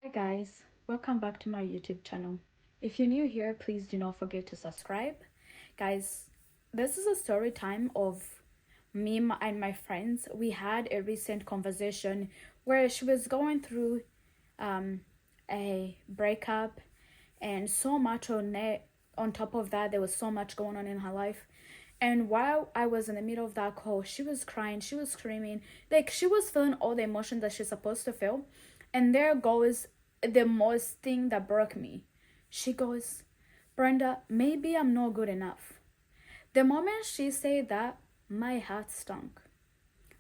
Hi guys, welcome back to my YouTube channel. If you're new here, please do not forget to subscribe. Guys, this is a story time of and my friends. We had a recent conversation where she was going through um, a breakup and so much on it. On top of that, there was so much going on in her life. And while I was in the middle of that call, she was crying, she was screaming, like she was feeling all the emotions that she's supposed to feel. And there goes the most thing that broke me. She goes, Brenda, maybe I'm not good enough. The moment she said that, my heart stunk.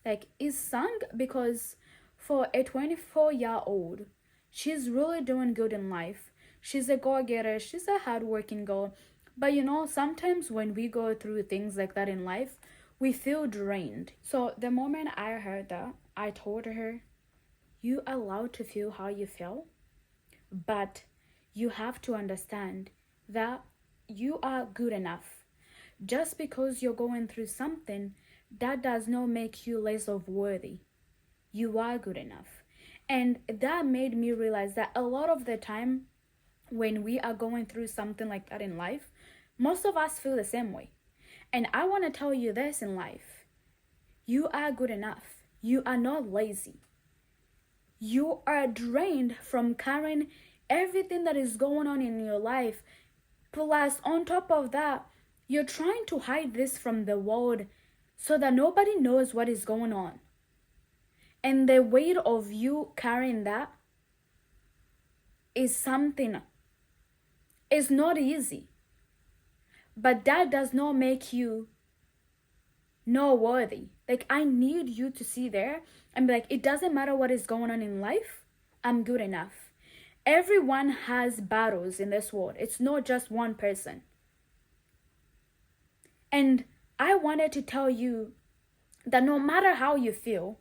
Like it sunk because for a 24-year-old, she's really doing good in life. She's a go-getter, she's a hardworking girl. But sometimes when we go through things like that in life, we feel drained. So the moment I heard that, I told her, you are allowed to feel how you feel, but you have to understand that you are good enough. Just because you're going through something, that does not make you less of worthy. You are good enough. And that made me realize that a lot of the time when we are going through something like that in life, most of us feel the same way. And I want to tell you this in life. You are good enough. You are not lazy. You are drained from carrying everything that is going on in your life. Plus, on top of that, you're trying to hide this from the world so that nobody knows what is going on. And the weight of you carrying that is something, it's not easy. But that does not make you not worthy. Like, I need you to see there and be like, it doesn't matter what is going on in life, I'm good enough. Everyone has battles in this world. It's not just one person. And I wanted to tell you that no matter how you feel,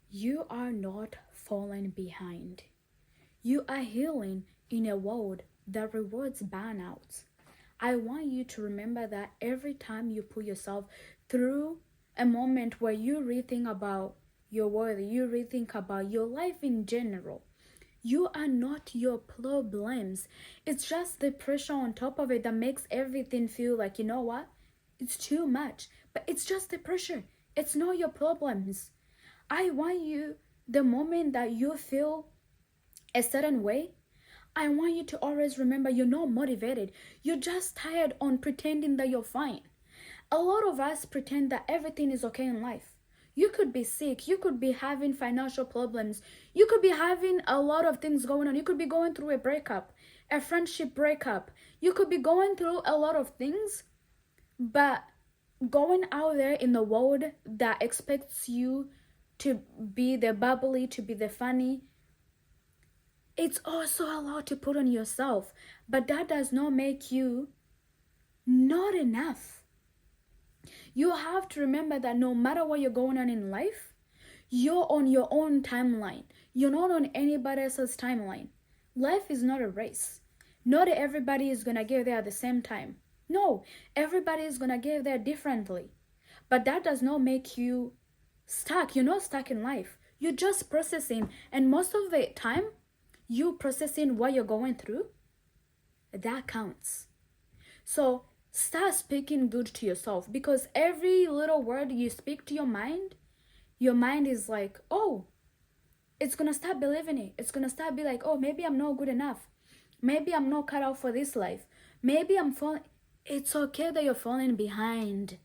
you are not falling behind. You are healing in a world that rewards burnouts. I want you to remember that every time you put yourself through a moment where you rethink about your worth, you rethink about your life in general, you are not your problems. It's just the pressure on top of it that makes everything feel like, you know what? It's too much. But it's just the pressure. It's not your problems. I want you, the moment that you feel a certain way, I want you to always remember you're not motivated. You're just tired on pretending that you're fine. A lot of us pretend that everything is okay in life. You could be sick, you could be having financial problems, you could be having a lot of things going on. You could be going through a breakup, a friendship breakup. You could be going through a lot of things, but going out there in the world that expects you to be the bubbly, to be the funny, it's also a lot to put on yourself, but that does not make you not enough. You have to remember that no matter what you're going on in life, you're on your own timeline. You're not on anybody else's timeline. Life is not a race. Not everybody is gonna get there at the same time. No, everybody is gonna get there differently. But that does not make you stuck. You're not stuck in life. You're just processing. And most of the time, you processing what you're going through, that counts. So start speaking good to yourself, because every little word you speak to your mind is like, oh, it's gonna start believing it. It's gonna start be like, oh, maybe I'm not good enough. Maybe I'm not cut out for this life. Maybe I'm falling. It's okay that you're falling behind.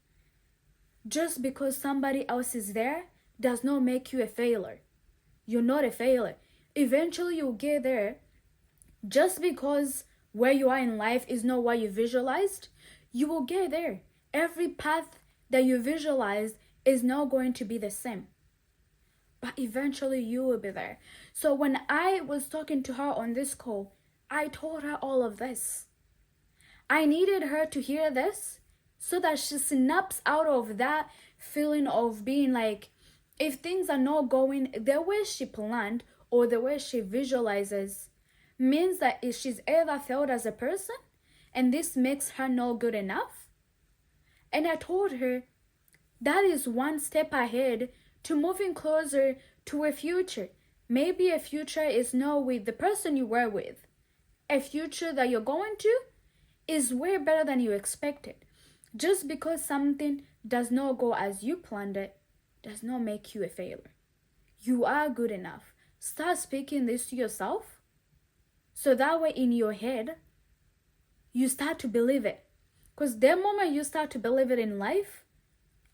Just because somebody else is there does not make you a failure. You're not a failure. Eventually you'll get there. Just because where you are in life is not what you visualized, you will get there. Every path that you visualized is not going to be the same. But eventually you will be there. So when I was talking to her on this call, I told her all of this. I needed her to hear this so that she snaps out of that feeling of being like, if things are not going the way she planned or the way she visualizes, means that if she's ever failed as a person and this makes her not good enough. And I told her that is one step ahead to moving closer to a future Maybe a future is not with the person you were with. A future that you're going to is way better than you expected. Just because something does not go as you planned it does not make you a failure. You are good enough. Start speaking this to yourself so that way in your head you start to believe it. Because the moment you start to believe it in life,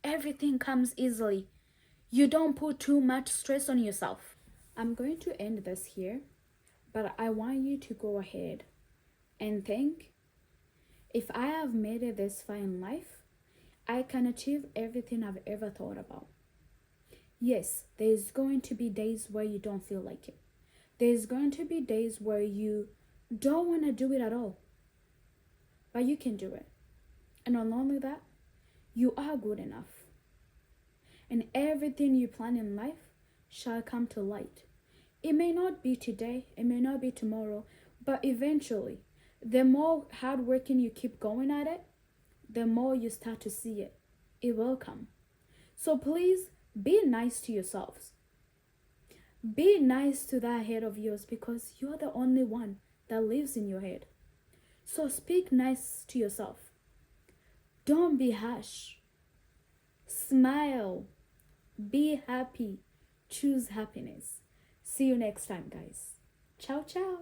everything comes easily. You don't put too much stress on yourself. I'm going to end this here, but I want you to go ahead and think, if I have made it this far in life, I can achieve everything I've ever thought about. Yes, there's going to be days where you don't feel like it. There's going to be days where you don't want to do it at all. But you can do it. And not only that, you are good enough. And everything you plan in life shall come to light. It may not be today, it may not be tomorrow, but eventually, the more hardworking you keep going at it, the more you start to see it. It will come. So please be nice to yourselves. Be nice to that head of yours because you're the only one that lives in your head. So speak nice to yourself. Don't be harsh. Smile. Be happy. Choose happiness. See you next time, guys. Ciao, ciao.